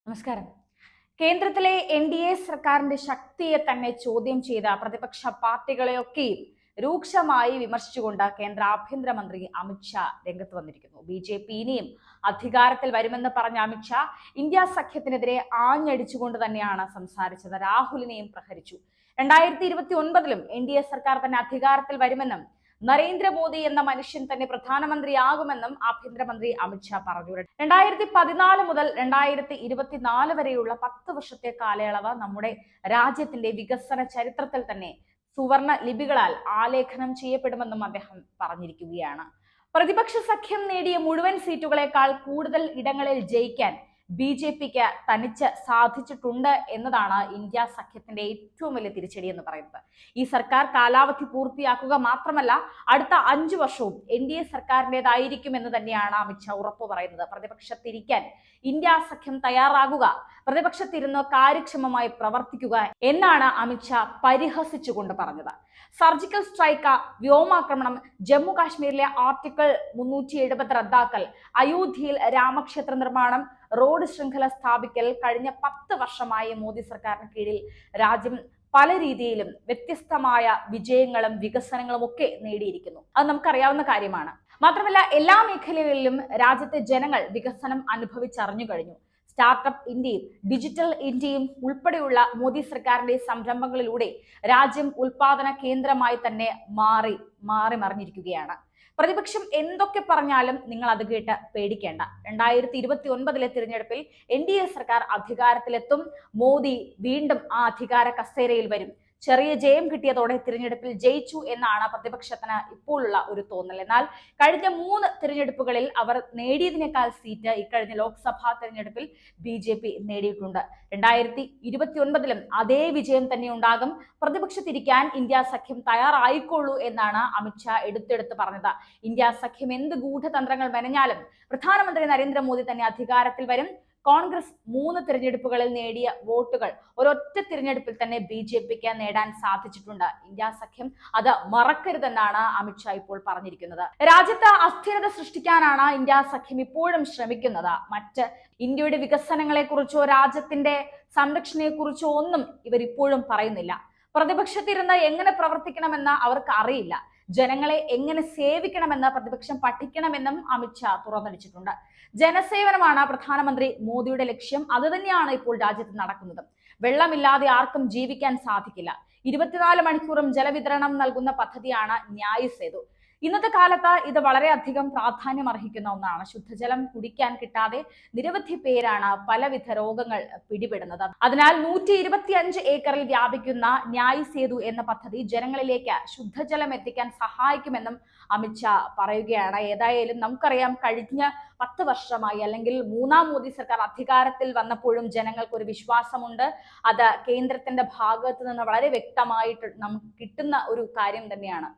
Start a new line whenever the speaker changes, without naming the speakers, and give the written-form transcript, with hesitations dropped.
നമസ്കാരം. കേന്ദ്രത്തിലെ എൻ.ഡി.എ സർക്കാരിന്റെ ശക്തിയെ തന്നെ ചോദ്യം ചെയ്ത പ്രതിപക്ഷ പാർട്ടികളെയൊക്കെയും രൂക്ഷമായി വിമർശിച്ചുകൊണ്ട് കേന്ദ്ര ആഭ്യന്തരമന്ത്രി അമിത്ഷാ രംഗത്ത് വന്നിരിക്കുന്നു. ബി.ജെ.പി ഇനിയും അധികാരത്തിൽ വരുമെന്ന് പറഞ്ഞ അമിത്ഷാ ഇന്ത്യ സഖ്യത്തിനെതിരെ ആഞ്ഞടിച്ചുകൊണ്ട് തന്നെയാണ് സംസാരിച്ചത്. രാഹുലിനെയും പ്രഹരിച്ചു. 2029 എൻ.ഡി.എ സർക്കാർ തന്നെ അധികാരത്തിൽ വരുമെന്നും നരേന്ദ്രമോദി എന്ന മനുഷ്യൻ തന്നെ പ്രധാനമന്ത്രിയാകുമെന്നും ആഭ്യന്തരമന്ത്രി അമിത്ഷാ പറഞ്ഞു. 2014 മുതൽ 2024 വരെയുള്ള 10 വർഷത്തെ കാലയളവ് നമ്മുടെ രാജ്യത്തിന്റെ വികസന ചരിത്രത്തിൽ തന്നെ സുവർണ ലിപികളാൽ ആലേഖനം ചെയ്യപ്പെടുമെന്നും അദ്ദേഹം പറഞ്ഞിരിക്കുകയാണ്. പ്രതിപക്ഷ സഖ്യം നേടിയ മുഴുവൻ സീറ്റുകളെക്കാൾ കൂടുതൽ ഇടങ്ങളിൽ ജയിക്കാൻ ബി.ജെ.പിക്ക് തനിച്ച് സാധിച്ചിട്ടുണ്ട് എന്നതാണ് ഇന്ത്യ സഖ്യത്തിന്റെ ഏറ്റവും വലിയ തിരിച്ചടി എന്ന് പറയുന്നത്. ഈ സർക്കാർ കാലാവധി പൂർത്തിയാക്കുക മാത്രമല്ല, അടുത്ത 5 വർഷവും എൻ.ഡി.എ സർക്കാരിൻ്റെതായിരിക്കുമെന്ന് തന്നെയാണ് അമിത്ഷാ ഉറപ്പു പറയുന്നത്. പ്രതിപക്ഷത്തിരിക്കാൻ ഇന്ത്യ സഖ്യം തയ്യാറാകുക, പ്രതിപക്ഷത്തിരുന്ന് കാര്യക്ഷമമായി പ്രവർത്തിക്കുക എന്നാണ് അമിത്ഷാ പരിഹസിച്ചുകൊണ്ട് പറഞ്ഞത്. സർജിക്കൽ സ്ട്രൈക്ക്, വ്യോമാക്രമണം, ജമ്മു കാശ്മീരിലെ ആർട്ടിക്കിൾ 370 റദ്ദാക്കൽ, അയോധ്യയിൽ രാമക്ഷേത്ര നിർമ്മാണം, റോഡ് ശൃംഖല സ്ഥാപിക്കൽ, കഴിഞ്ഞ 10 വർഷമായി മോദി സർക്കാരിന് കീഴിൽ രാജ്യം പല രീതിയിലും വ്യത്യസ്തമായ വിജയങ്ങളും വികസനങ്ങളും ഒക്കെ നേടിയിരിക്കുന്നു. അത് നമുക്കറിയാവുന്ന കാര്യമാണ്. മാത്രമല്ല, എല്ലാ മേഖലകളിലും രാജ്യത്തെ ജനങ്ങൾ വികസനം അനുഭവിച്ചറിഞ്ഞു കഴിഞ്ഞു. സ്റ്റാർട്ടപ്പ് ഇന്ത്യയും ഡിജിറ്റൽ ഇന്ത്യയും ഉൾപ്പെടെയുള്ള മോദി സർക്കാരിന്റെ സംരംഭങ്ങളിലൂടെ രാജ്യം ഉൽപാദന കേന്ദ്രമായി തന്നെ മറിഞ്ഞിരിക്കുകയാണ്. പ്രതിപക്ഷം എന്തൊക്കെ പറഞ്ഞാലും നിങ്ങൾ അത് കേട്ട് പേടിക്കേണ്ട. 2029 തിരഞ്ഞെടുപ്പിൽ എൻ.ഡി.എ സർക്കാർ അധികാരത്തിലെത്തും. മോദി വീണ്ടും ആ അധികാര കസേരയിൽ വരും. ചെറിയ ജയം കിട്ടിയതോടെ തിരഞ്ഞെടുപ്പിൽ ജയിച്ചു എന്നാണ് പ്രതിപക്ഷത്തിന് ഇപ്പോഴുള്ള ഒരു തോന്നൽ. എന്നാൽ കഴിഞ്ഞ 3 തിരഞ്ഞെടുപ്പുകളിൽ അവർ നേടിയതിനേക്കാൾ സീറ്റ് ഇക്കഴിഞ്ഞ ലോക്സഭാ തിരഞ്ഞെടുപ്പിൽ ബി.ജെ.പി നേടിയിട്ടുണ്ട്. 2029 അതേ വിജയം തന്നെ ഉണ്ടാകും. പ്രതിപക്ഷത്തിരിക്കാൻ ഇന്ത്യ സഖ്യം തയ്യാറായിക്കൊള്ളൂ എന്നാണ് അമിത്ഷാ എടുത്തെടുത്ത് പറഞ്ഞത്. ഇന്ത്യ സഖ്യം എന്ത് ഗൂഢതന്ത്രങ്ങൾ മെനഞ്ഞാലും പ്രധാനമന്ത്രി നരേന്ദ്രമോദി തന്നെ അധികാരത്തിൽ വരും. കോൺഗ്രസ് 3 തിരഞ്ഞെടുപ്പുകളിൽ നേടിയ വോട്ടുകൾ ഒരൊറ്റ തിരഞ്ഞെടുപ്പിൽ തന്നെ ബി.ജെ.പിക്ക് നേടാൻ സാധിച്ചിട്ടുണ്ട്. ഇന്ത്യ സഖ്യം അത് മറക്കരുതെന്നാണ് അമിത്ഷാ ഇപ്പോൾ പറഞ്ഞിരിക്കുന്നത്. രാജ്യത്ത് അസ്ഥിരത സൃഷ്ടിക്കാനാണ് ഇന്ത്യ സഖ്യം ഇപ്പോഴും ശ്രമിക്കുന്നത്. മറ്റ് ഇന്ത്യയുടെ വികസനങ്ങളെ കുറിച്ചോ രാജ്യത്തിന്റെ സംരക്ഷണയെ കുറിച്ചോ ഒന്നും ഇവർ ഇപ്പോഴും പറയുന്നില്ല. പ്രതിപക്ഷത്തിരുന്ന് എങ്ങനെ പ്രവർത്തിക്കണമെന്ന് അവർക്ക് അറിയില്ല. ജനങ്ങളെ എങ്ങനെ സേവിക്കണമെന്ന് പ്രതിപക്ഷം പഠിക്കണമെന്നും അമിത്ഷാ തുറന്നടിച്ചിട്ടുണ്ട്. ജനസേവനമാണ് പ്രധാനമന്ത്രി മോദിയുടെ ലക്ഷ്യം. അതുതന്നെയാണ് ഇപ്പോൾ രാജ്യത്ത് നടക്കുന്നത്. വെള്ളമില്ലാതെ ആർക്കും ജീവിക്കാൻ സാധിക്കില്ല. 24 മണിക്കൂറും ജലവിതരണം നൽകുന്ന പദ്ധതിയാണ് ന്യായ് സേതു. ഇന്നത്തെ കാലത്ത് ഇത് വളരെയധികം പ്രാധാന്യം അർഹിക്കുന്ന ഒന്നാണ്. ശുദ്ധജലം കുടിക്കാൻ കിട്ടാതെ നിരവധി പേരാണ് പലവിധ രോഗങ്ങൾ പിടിപെടുന്നത്. അതിനാൽ 125 ഏക്കറിൽ വ്യാപിക്കുന്ന ന്യായ് സേതു എന്ന പദ്ധതി ജനങ്ങളിലേക്ക് ശുദ്ധജലം എത്തിക്കാൻ സഹായിക്കുമെന്നും അമിത്ഷാ പറയുകയാണ്. ഏതായാലും നമുക്കറിയാം, കഴിഞ്ഞ 10 വർഷമായി അല്ലെങ്കിൽ 3ാം മോദി സർക്കാർ അധികാരത്തിൽ വന്നപ്പോഴും ജനങ്ങൾക്ക് ഒരു വിശ്വാസമുണ്ട്. അത് കേന്ദ്രത്തിന്റെ ഭാഗത്ത് നിന്ന് വളരെ വ്യക്തമായിട്ട് നമുക്ക് കിട്ടുന്ന ഒരു കാര്യം തന്നെയാണ്.